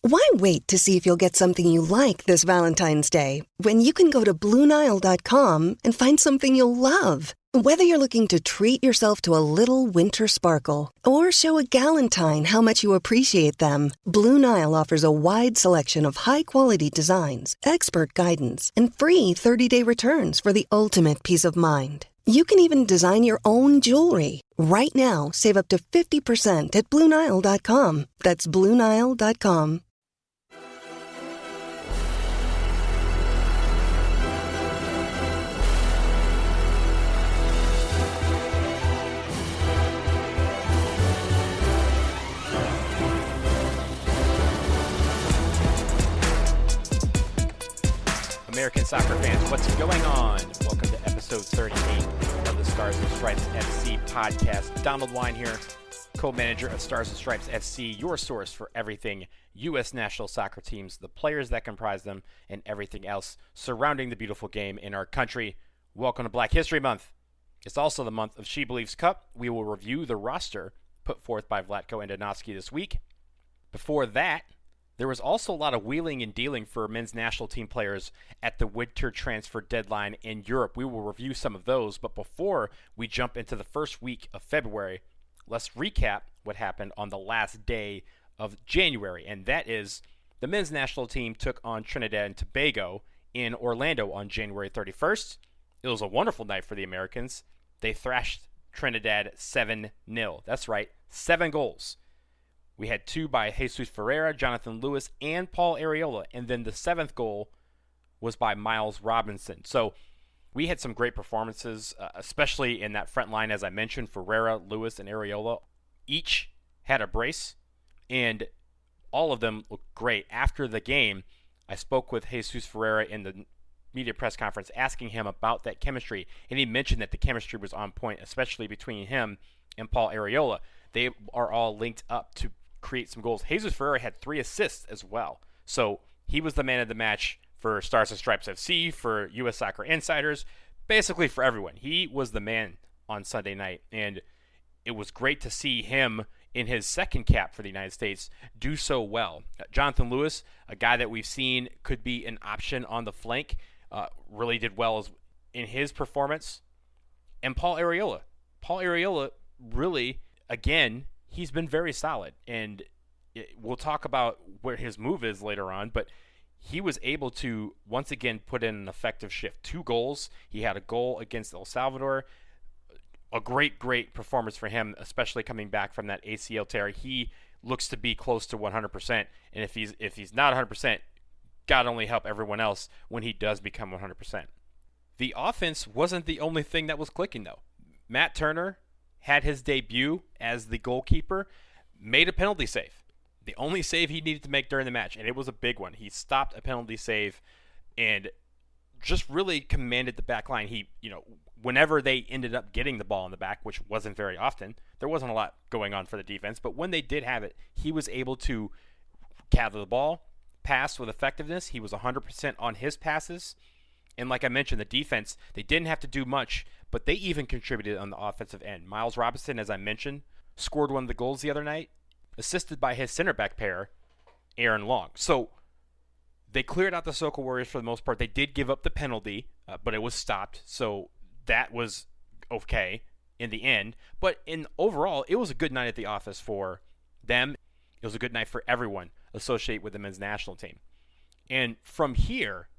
Why wait to see if you'll get something you like this Valentine's Day when you can go to BlueNile.com and find something you'll love? Whether you're looking to treat yourself to a little winter sparkle or show a galentine how much you appreciate them, Blue Nile offers a wide selection of high-quality designs, expert guidance, and free 30-day returns for the ultimate peace of mind. You can even design your own jewelry. Right now, save up to 50% at BlueNile.com. That's BlueNile.com. American soccer fans, what's going on? Welcome to episode 38 of the Stars and Stripes FC podcast. Donald Wine here, co-manager of Stars and Stripes FC, your source for everything U.S. national soccer teams, the players that comprise them, and everything else surrounding the beautiful game in our country. Welcome to Black History Month. It's also the month of SheBelieves Cup. We will review the roster put forth by Vlatko Andonovski this week. Before that, there was also a lot of wheeling and dealing for men's national team players at the winter transfer deadline in Europe. We will review some of those, but before we jump into the first week of February, let's recap what happened on the last day of January, and that is the men's national team took on Trinidad and Tobago in Orlando on January 31st. It was a wonderful night for the Americans. They thrashed Trinidad 7-0. That's right, 7 goals. We had 2 by Jesus Ferreira, Jonathan Lewis, and Paul Arriola. And then the 7th goal was by Miles Robinson. So we had some great performances, especially in that front line, as I mentioned. Ferreira, Lewis, and Arriola each had a brace, and all of them looked great. After the game, I spoke with Jesus Ferreira in the media press conference asking him about that chemistry, and he mentioned that the chemistry was on point, especially between him and Paul Arriola. They are all linked up to create some goals. Jesus Ferreira had 3 assists as well. So he was the man of the match for Stars and Stripes FC, for U.S. Soccer Insiders, basically for everyone. He was the man on Sunday night, and it was great to see him in his second cap for the United States do so well. Jonathan Lewis, a guy that we've seen could be an option on the flank, really did well in his performance. And Paul Arriola. Paul Arriola really, again, he's been very solid, and we'll talk about where his move is later on, but he was able to once again put in an effective shift. 2 goals. He had a goal against El Salvador. A great performance for him, especially coming back from that ACL tear. He looks to be close to 100%, and if he's not 100%, God only help everyone else when he does become 100%. The offense wasn't the only thing that was clicking, though. Matt Turner had his debut as the goalkeeper, made a penalty save. The only save he needed to make during the match, and it was a big one. He stopped a penalty save and just really commanded the back line. He, whenever they ended up getting the ball in the back, which wasn't very often, there wasn't a lot going on for the defense, but when they did have it, he was able to gather the ball, pass with effectiveness. He was 100% on his passes. And like I mentioned, the defense, they didn't have to do much, but they even contributed on the offensive end. Miles Robinson, as I mentioned, scored one of the goals the other night, assisted by his center back pair, Aaron Long. So they cleared out the Soca Warriors for the most part. They did give up the penalty, but it was stopped. So that was okay in the end. But overall, it was a good night at the office for them. It was a good night for everyone associated with the men's national team. And from here,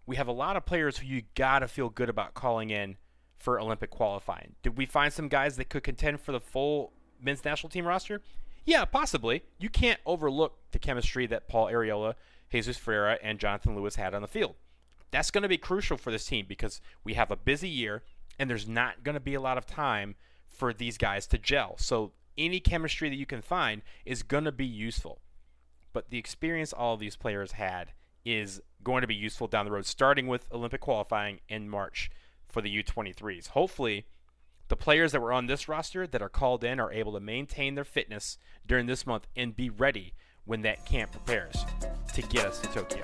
we have a lot of players who you got to feel good about calling in for Olympic qualifying. Did we find some guys that could contend for the full men's national team roster? Yeah, possibly. You can't overlook the chemistry that Paul Arriola, Jesus Ferreira, and Jonathan Lewis had on the field. That's going to be crucial for this team because we have a busy year and there's not going to be a lot of time for these guys to gel. So any chemistry that you can find is going to be useful. But the experience all of these players had is going to be useful down the road, starting with Olympic qualifying in March for the U-23s. Hopefully, the players that were on this roster that are called in are able to maintain their fitness during this month and be ready when that camp prepares to get us to Tokyo.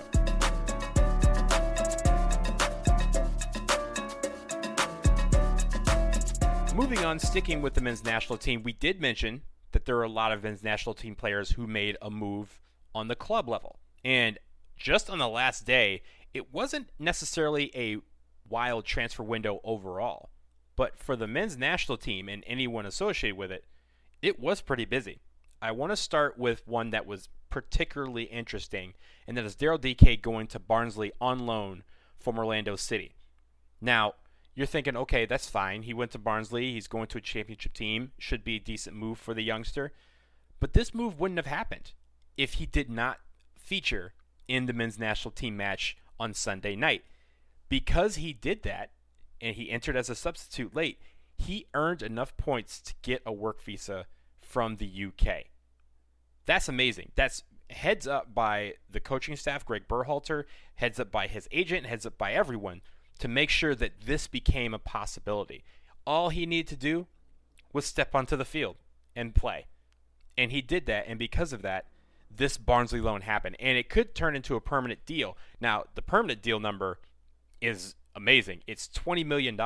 Moving on, sticking with the men's national team, we did mention that there are a lot of men's national team players who made a move on the club level. And just on the last day, it wasn't necessarily a wild transfer window overall, but for the men's national team and anyone associated with it, it was pretty busy. I want to start with one that was particularly interesting, and that is Daryl Dike going to Barnsley on loan from Orlando City. Now, you're thinking, okay, that's fine. He went to Barnsley. He's going to a championship team. Should be a decent move for the youngster. But this move wouldn't have happened if he did not feature in the men's national team match on Sunday night. Because he did that, and he entered as a substitute late, he earned enough points to get a work visa from the UK. That's amazing. That's heads up by the coaching staff, Greg Berhalter, heads up by his agent, heads up by everyone to make sure that this became a possibility. All he needed to do was step onto the field and play. And he did that, and because of that, this Barnsley loan happened. And it could turn into a permanent deal. Now, the permanent deal number is amazing. It's $20 million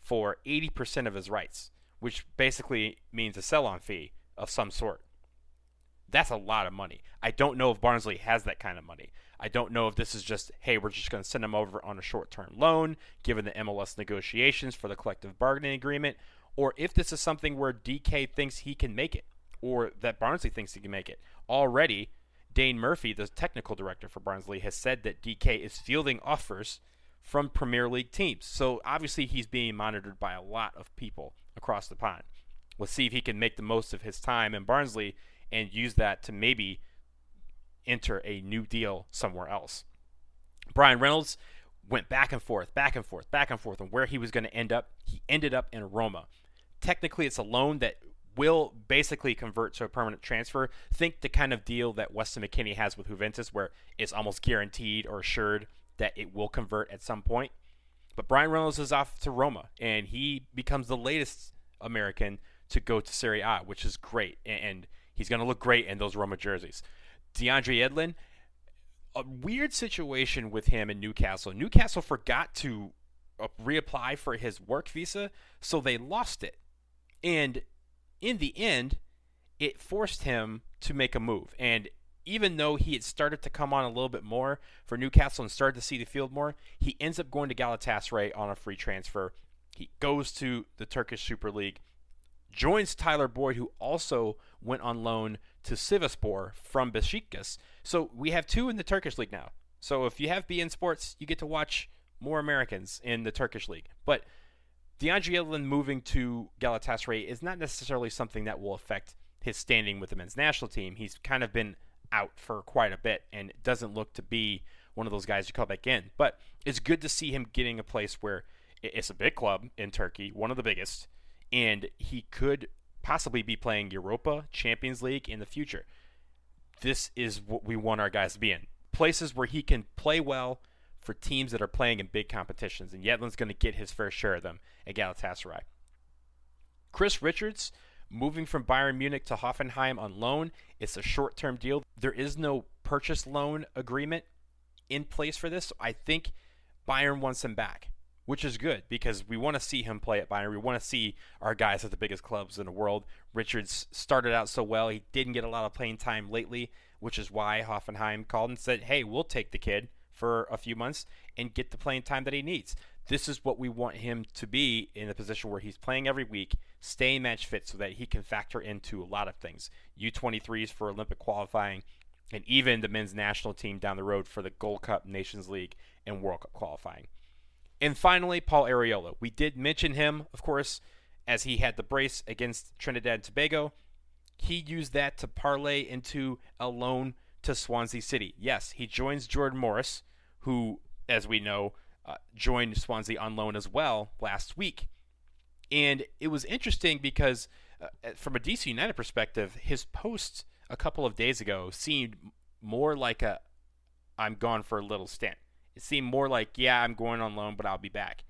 for 80% of his rights, which basically means a sell-on fee of some sort. That's a lot of money. I don't know if Barnsley has that kind of money. I don't know if this is just, hey, we're just going to send him over on a short-term loan, given the MLS negotiations for the collective bargaining agreement, or if this is something where DK thinks he can make it, or that Barnsley thinks he can make it. Already, Dane Murphy, the technical director for Barnsley, has said that DK is fielding offers from Premier League teams. So obviously he's being monitored by a lot of people across the pond. We'll see if he can make the most of his time in Barnsley and use that to maybe enter a new deal somewhere else. Brian Reynolds went back and forth on where he was going to end up. He ended up in Roma. Technically, it's a loan that will basically convert to a permanent transfer. Think the kind of deal that Weston McKennie has with Juventus, where it's almost guaranteed or assured that it will convert at some point. But Brian Reynolds is off to Roma, and he becomes the latest American to go to Serie A, which is great. And he's going to look great in those Roma jerseys. DeAndre Yedlin, a weird situation with him in Newcastle. Newcastle forgot to reapply for his work visa, so they lost it. And in the end, it forced him to make a move. And even though he had started to come on a little bit more for Newcastle and started to see the field more, he ends up going to Galatasaray on a free transfer. He goes to the Turkish Super League, joins Tyler Boyd, who also went on loan to Sivasspor from Besiktas. So we have two in the Turkish League now. So if you have BN Sports, you get to watch more Americans in the Turkish League. But DeAndre Yedlin moving to Galatasaray is not necessarily something that will affect his standing with the men's national team. He's kind of been out for quite a bit and doesn't look to be one of those guys you call back in. But it's good to see him getting a place where it's a big club in Turkey, one of the biggest, and he could possibly be playing Europa, Champions League in the future. This is what we want our guys to be in. Places where he can play well for teams that are playing in big competitions, and Yedlin's going to get his fair share of them at Galatasaray. Chris Richards, moving from Bayern Munich to Hoffenheim on loan. It's a short-term deal. There is no purchase loan agreement in place for this. So I think Bayern wants him back, which is good because we want to see him play at Bayern. We want to see our guys at the biggest clubs in the world. Richards started out so well. He didn't get a lot of playing time lately, which is why Hoffenheim called and said, hey, we'll take the kid for a few months and get the playing time that he needs. This is what we want him to be, in a position where he's playing every week, staying match fit so that he can factor into a lot of things. U-23s for Olympic qualifying, and even the men's national team down the road for the Gold Cup, Nations League, and World Cup qualifying. And finally, Paul Arriola. We did mention him, of course, as he had the brace against Trinidad and Tobago. He used that to parlay into a loan to Swansea City. Yes, he joins Jordan Morris, who, as we know, joined Swansea on loan as well last week. And it was interesting because from a DC United perspective, his post a couple of days ago seemed more like a I'm gone for a little stint. It seemed more like, yeah, I'm going on loan, but I'll be back.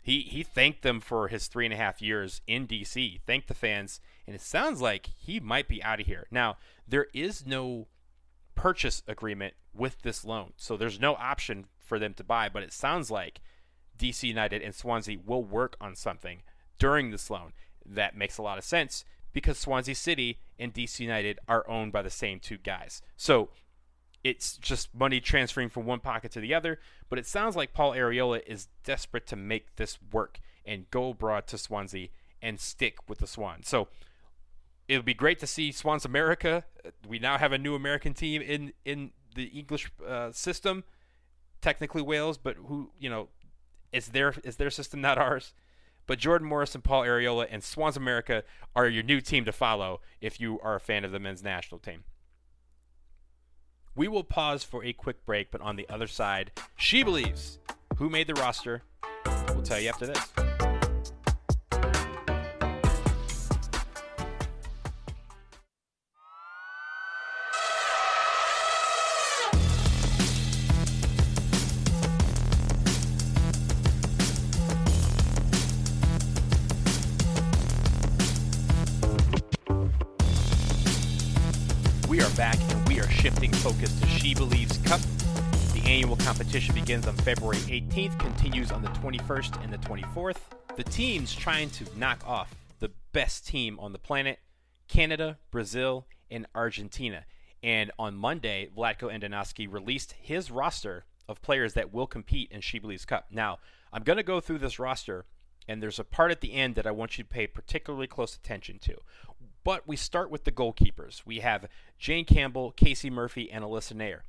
He thanked them for his 3.5 years in DC, thanked the fans, and it sounds like he might be out of here. Now, there is no purchase agreement with this loan, so there's no option for them to buy, but it sounds like DC United and Swansea will work on something during this loan. That makes a lot of sense because Swansea City and DC United are owned by the same two guys. So it's just money transferring from one pocket to the other. But it sounds like Paul Arriola is desperate to make this work and go abroad to Swansea and stick with the Swans. So it would be great to see Swans America. We now have a new American team in the English system. Technically Wales, but it's their system, not ours. But Jordan Morris and Paul Arriola and Swans America are your new team to follow if you are a fan of the men's national team. We will pause for a quick break, but on the other side, She Believes. Who made the roster? We'll tell you after this. We are back, and we are shifting focus to SheBelieves Cup. The annual competition begins on February 18th, continues on the 21st and the 24th. The teams trying to knock off the best team on the planet, Canada, Brazil, and Argentina. And on Monday, Vlatko Andonovski released his roster of players that will compete in SheBelieves Cup. Now, I'm going to go through this roster, and there's a part at the end that I want you to pay particularly close attention to. But we start with the goalkeepers. We have Jane Campbell, Casey Murphy, and Alyssa Nair.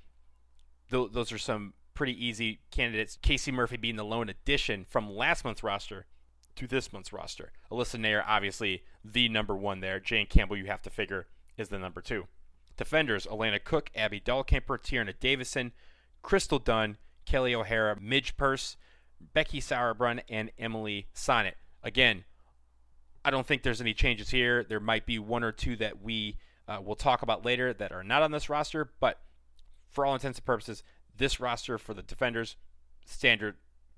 Those are some pretty easy candidates. Casey Murphy being the lone addition from last month's roster to this month's roster. Alyssa Nair, obviously, the number one there. Jane Campbell, you have to figure, is the number two. Defenders, Elena Cook, Abby Dahlkemper, Tierna Davison, Crystal Dunn, Kelly O'Hara, Midge Purse, Becky Sauerbrunn, and Emily Sonnet. Again, I don't think there's any changes here. There might be one or two that we will talk about later that are not on this roster, but for all intents and purposes, this roster for the defenders, standard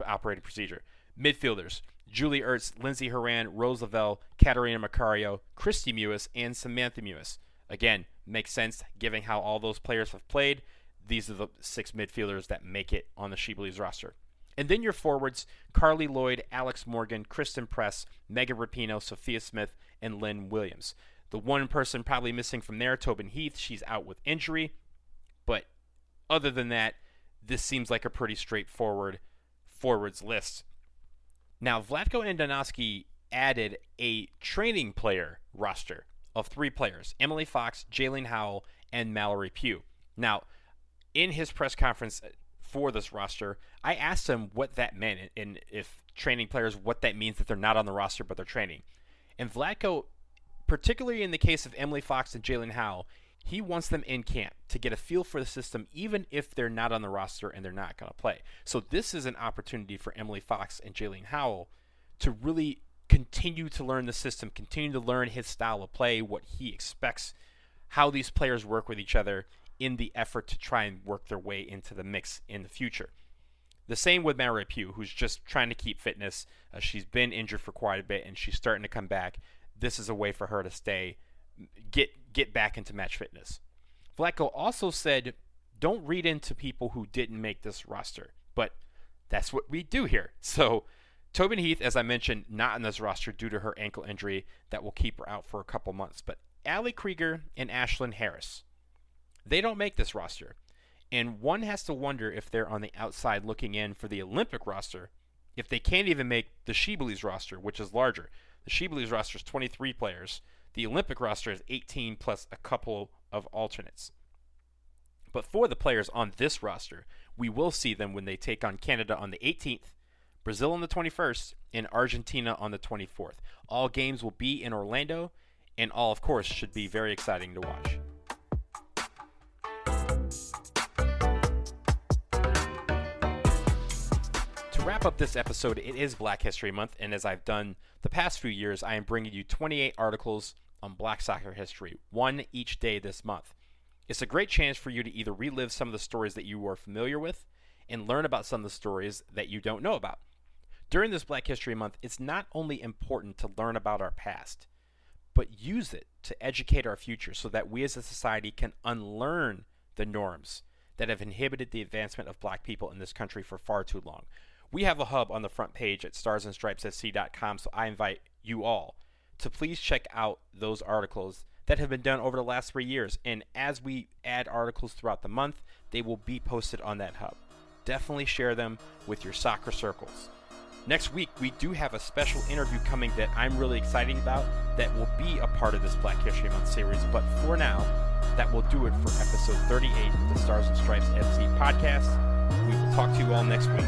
operating procedure. Midfielders, Julie Ertz, Lindsay Horan, Rose Lavelle, Katarina Macario, Christy Mewis, and Samantha Mewis. Again, makes sense given how all those players have played. These are the 6 midfielders that make it on the SheBelieves roster. And then your forwards, Carly Lloyd, Alex Morgan, Kristen Press, Megan Rapinoe, Sophia Smith, and Lynn Williams. The one person probably missing from there, Tobin Heath, she's out with injury. But other than that, this seems like a pretty straightforward forwards list. Now, Vlatko Andonovski added a training player roster of 3 players, Emily Fox, Jaelin Howell, and Mallory Pugh. Now, in his press conference for this roster, I asked him what that meant, and if training players, what that means that they're not on the roster but they're training. And Vlatko, particularly in the case of Emily Fox and Jaelin Howell, he wants them in camp to get a feel for the system, even if they're not on the roster and they're not going to play. So this is an opportunity for Emily Fox and Jaelin Howell to really continue to learn the system, continue to learn his style of play, what he expects, how these players work with each other in the effort to try and work their way into the mix in the future. The same with Mallory Pugh, who's just trying to keep fitness. She's been injured for quite a bit, and she's starting to come back. This is a way for her to get back into match fitness. Vlatko also said, don't read into people who didn't make this roster, but that's what we do here. So Tobin Heath, as I mentioned, not in this roster due to her ankle injury that will keep her out for a couple months. But Allie Krieger and Ashlyn Harris, they don't make this roster. And one has to wonder if they're on the outside looking in for the Olympic roster, if they can't even make the SheBelieves roster, which is larger. The SheBelieves roster is 23 players. The Olympic roster is 18 plus a couple of alternates. But for the players on this roster, we will see them when they take on Canada on the 18th, Brazil on the 21st, and Argentina on the 24th. All games will be in Orlando, and all, of course, should be very exciting to watch. To wrap up this episode, it is Black History Month, and as I've done the past few years, I am bringing you 28 articles on Black soccer history, one each day this month. It's a great chance for you to either relive some of the stories that you are familiar with and learn about some of the stories that you don't know about. During this Black History Month, it's not only important to learn about our past, but use it to educate our future so that we as a society can unlearn the norms that have inhibited the advancement of black people in this country for far too long. We have a hub on the front page at starsandstripesfc.com, so I invite you all to please check out those articles that have been done over the last 3 years. And as we add articles throughout the month, they will be posted on that hub. Definitely share them with your soccer circles. Next week, we do have a special interview coming that I'm really excited about that will be a part of this Black History Month series. But for now, that will do it for episode 38 of the Stars and Stripes FC podcast. We will talk to you all next week.